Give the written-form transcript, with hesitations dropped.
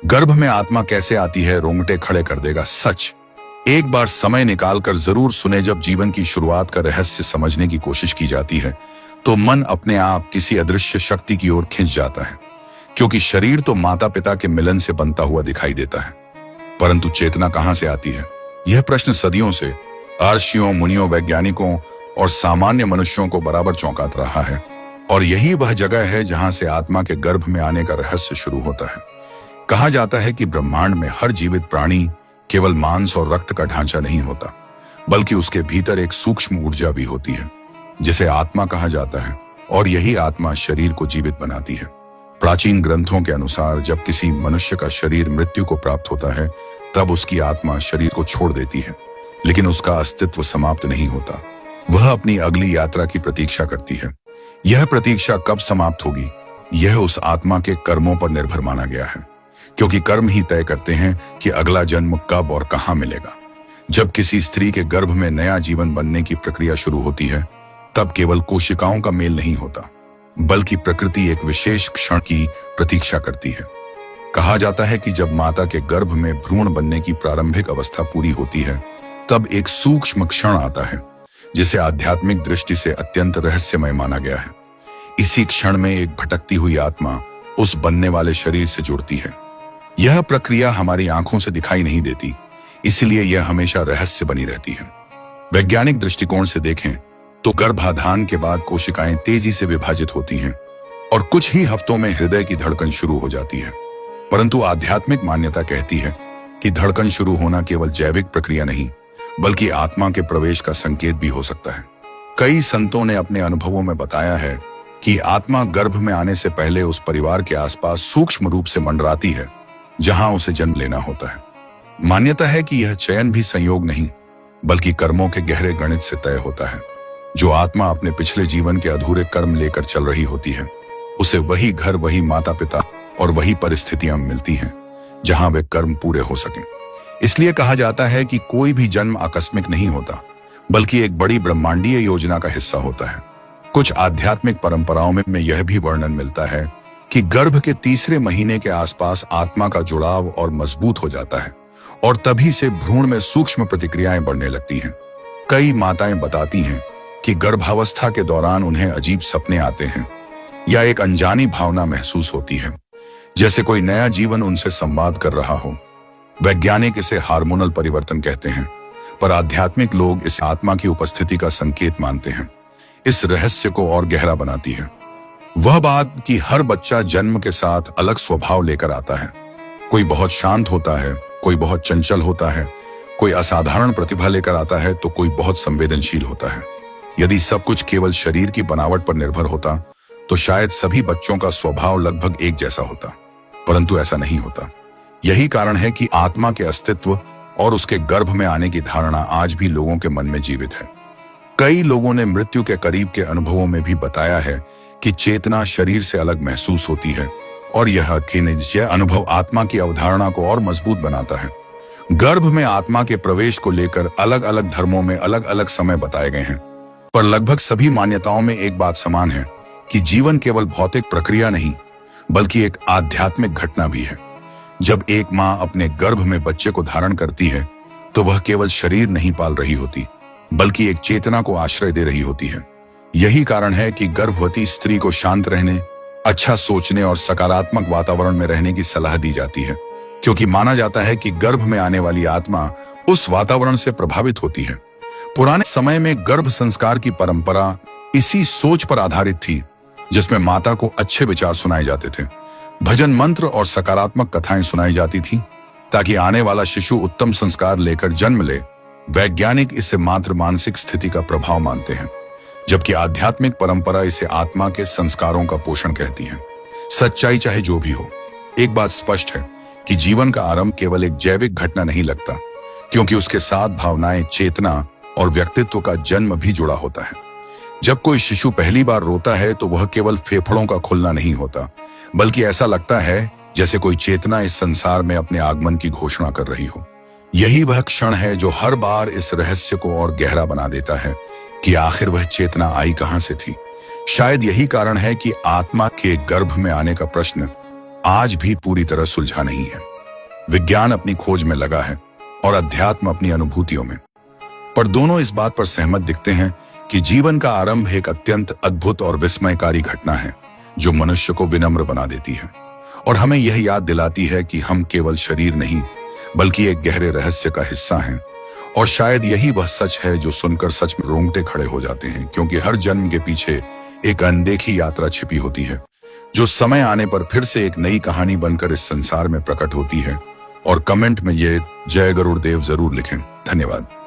गर्भ में आत्मा कैसे आती है, रोंगटे खड़े कर देगा सच। एक बार समय निकालकर जरूर सुने। जब जीवन की शुरुआत का रहस्य समझने की कोशिश की जाती है तो मन अपने आप किसी अदृश्य शक्ति की ओर खिंच जाता है, क्योंकि शरीर तो माता पिता के मिलन से बनता हुआ दिखाई देता है, परंतु चेतना कहां से आती है? यह प्रश्न सदियों से ऋषियों, मुनियों, वैज्ञानिकों और सामान्य मनुष्यों को बराबर चौंकाता रहा है। और यही वह जगह है जहां से आत्मा के गर्भ में आने का रहस्य शुरू होता है। कहा जाता है कि ब्रह्मांड में हर जीवित प्राणी केवल मांस और रक्त का ढांचा नहीं होता, बल्कि उसके भीतर एक सूक्ष्म ऊर्जा भी होती है, जिसे आत्मा कहा जाता है। और यही आत्मा शरीर को जीवित बनाती है। प्राचीन ग्रंथों के अनुसार जब किसी मनुष्य का शरीर मृत्यु को प्राप्त होता है, तब उसकी आत्मा शरीर को छोड़ देती है, लेकिन उसका अस्तित्व समाप्त नहीं होता। वह अपनी अगली यात्रा की प्रतीक्षा करती है। यह प्रतीक्षा कब समाप्त होगी, यह उस आत्मा के कर्मों पर निर्भर माना गया है, क्योंकि कर्म ही तय करते हैं कि अगला जन्म कब और कहां मिलेगा। जब किसी स्त्री के गर्भ में नया जीवन बनने की प्रक्रिया शुरू होती है, तब केवल कोशिकाओं का मेल नहीं होता, बल्कि प्रकृति एक विशेष क्षण की प्रतीक्षा करती है। कहा जाता है कि जब माता के गर्भ में भ्रूण बनने की प्रारंभिक अवस्था पूरी होती है, तब एक सूक्ष्म क्षण आता है, जिसे आध्यात्मिक दृष्टि से अत्यंत रहस्यमय माना गया है। इसी क्षण में एक भटकती हुई आत्मा उस बनने वाले शरीर से जुड़ती है। यह प्रक्रिया हमारी आंखों से दिखाई नहीं देती, इसलिए यह हमेशा रहस्य बनी रहती है। वैज्ञानिक दृष्टिकोण से देखें तो गर्भाधान के बाद कोशिकाएं तेजी से विभाजित होती हैं और कुछ ही हफ्तों में हृदय की धड़कन शुरू हो जाती है। परंतु आध्यात्मिक मान्यता कहती है कि धड़कन शुरू होना केवल जैविक प्रक्रिया नहीं, बल्कि आत्मा के प्रवेश का संकेत भी हो सकता है। कई संतों ने अपने अनुभवों में बताया है कि आत्मा गर्भ में आने से पहले उस परिवार के आसपास सूक्ष्म रूप से मंडराती है जहां उसे जन्म लेना होता है। मान्यता है कि यह चयन भी संयोग नहीं, बल्कि कर्मों के गहरे गणित से तय होता है। जो आत्मा अपने पिछले जीवन के अधूरे कर्म लेकर चल रही होती है, उसे वही घर, वही माता पिता और वही परिस्थितियां मिलती हैं जहां वे कर्म पूरे हो सकें। इसलिए कहा जाता है कि कोई भी जन्म आकस्मिक नहीं होता, बल्कि एक बड़ी ब्रह्मांडीय योजना का हिस्सा होता है। कुछ आध्यात्मिक परंपराओं में यह भी वर्णन मिलता है कि गर्भ के तीसरे महीने के आसपास आत्मा का जुड़ाव और मजबूत हो जाता है और तभी से भ्रूण में सूक्ष्म प्रतिक्रियाएं बढ़ने लगती हैं। कई माताएं बताती हैं कि गर्भावस्था के दौरान उन्हें अजीब सपने आते हैं या एक अनजानी भावना महसूस होती है, जैसे कोई नया जीवन उनसे संवाद कर रहा हो। वैज्ञानिक इसे हार्मोनल परिवर्तन कहते हैं, पर आध्यात्मिक लोग इस आत्मा की उपस्थिति का संकेत मानते हैं। इस रहस्य को और गहरा बनाती है वह बात कि हर बच्चा जन्म के साथ अलग स्वभाव लेकर आता है। कोई बहुत शांत होता है, कोई बहुत चंचल होता है, कोई असाधारण प्रतिभा लेकर आता है तो कोई बहुत संवेदनशील होता है। यदि सब कुछ केवल शरीर की बनावट पर निर्भर होता तो शायद सभी बच्चों का स्वभाव लगभग एक जैसा होता, परंतु ऐसा नहीं होता। यही कारण है कि आत्मा के अस्तित्व और उसके गर्भ में आने की धारणा आज भी लोगों के मन में जीवित है। कई लोगों ने मृत्यु के करीब के अनुभवों में भी बताया है कि चेतना शरीर से अलग महसूस होती है और यह अनुभव आत्मा की अवधारणा को और मजबूत बनाता है। गर्भ में आत्मा के प्रवेश को लेकर अलग अलग धर्मों में अलग अलग समय बताए गए हैं, पर लगभग सभी मान्यताओं में एक बात समान है कि जीवन केवल भौतिक प्रक्रिया नहीं, बल्कि एक आध्यात्मिक घटना भी है। जब एक माँ अपने गर्भ में बच्चे को धारण करती है तो वह केवल शरीर नहीं पाल रही होती, बल्कि एक चेतना को आश्रय दे रही होती है। यही कारण है कि गर्भवती स्त्री को शांत रहने, अच्छा सोचने और सकारात्मक वातावरण में रहने की सलाह दी जाती है, क्योंकि माना जाता है कि गर्भ में आने वाली आत्मा उस वातावरण से प्रभावित होती है। पुराने समय में गर्भ संस्कार की परंपरा इसी सोच पर आधारित थी, जिसमें माता को अच्छे विचार सुनाए जाते थे, भजन मंत्र और सकारात्मक कथाएं सुनाई जाती थी, ताकि आने वाला शिशु उत्तम संस्कार लेकर जन्म ले। वैज्ञानिक इसे मात्र मानसिक स्थिति का प्रभाव मानते हैं, जबकि आध्यात्मिक परंपरा इसे आत्मा के संस्कारों का पोषण कहती है। सच्चाई चाहे जो भी हो, एक बात स्पष्ट है कि जीवन का आरंभ केवल एक जैविक घटना नहीं लगता, क्योंकि उसके साथ भावनाएं, चेतना और व्यक्तित्व का जन्म भी जुड़ा होता है। जब कोई शिशु पहली बार रोता है तो वह केवल फेफड़ों का खुलना नहीं होता, बल्कि ऐसा लगता है जैसे कोई चेतना इस संसार में अपने आगमन की घोषणा कर रही हो। यही वह क्षण है जो हर बार इस रहस्य को और गहरा बना देता है कि आखिर वह चेतना आई कहां से थी। शायद यही कारण है कि आत्मा के गर्भ में आने का प्रश्न आज भी पूरी तरह सुलझा नहीं है। विज्ञान अपनी खोज में लगा है और अध्यात्म अपनी अनुभूतियों में। पर दोनों इस बात पर सहमत दिखते हैं कि जीवन का आरंभ एक अत्यंत अद्भुत और विस्मयकारी घटना है जो मनुष्य को विनम्र बना देती है और हमें यह याद दिलाती है कि हम केवल शरीर नहीं बल्कि एक गहरे रहस्य का हिस्सा हैं। और शायद यही वह सच है जो सुनकर सच में रोंगटे खड़े हो जाते हैं, क्योंकि हर जन्म के पीछे एक अनदेखी यात्रा छिपी होती है जो समय आने पर फिर से एक नई कहानी बनकर इस संसार में प्रकट होती है। और कमेंट में ये जय गरुड़देव जरूर लिखें। धन्यवाद।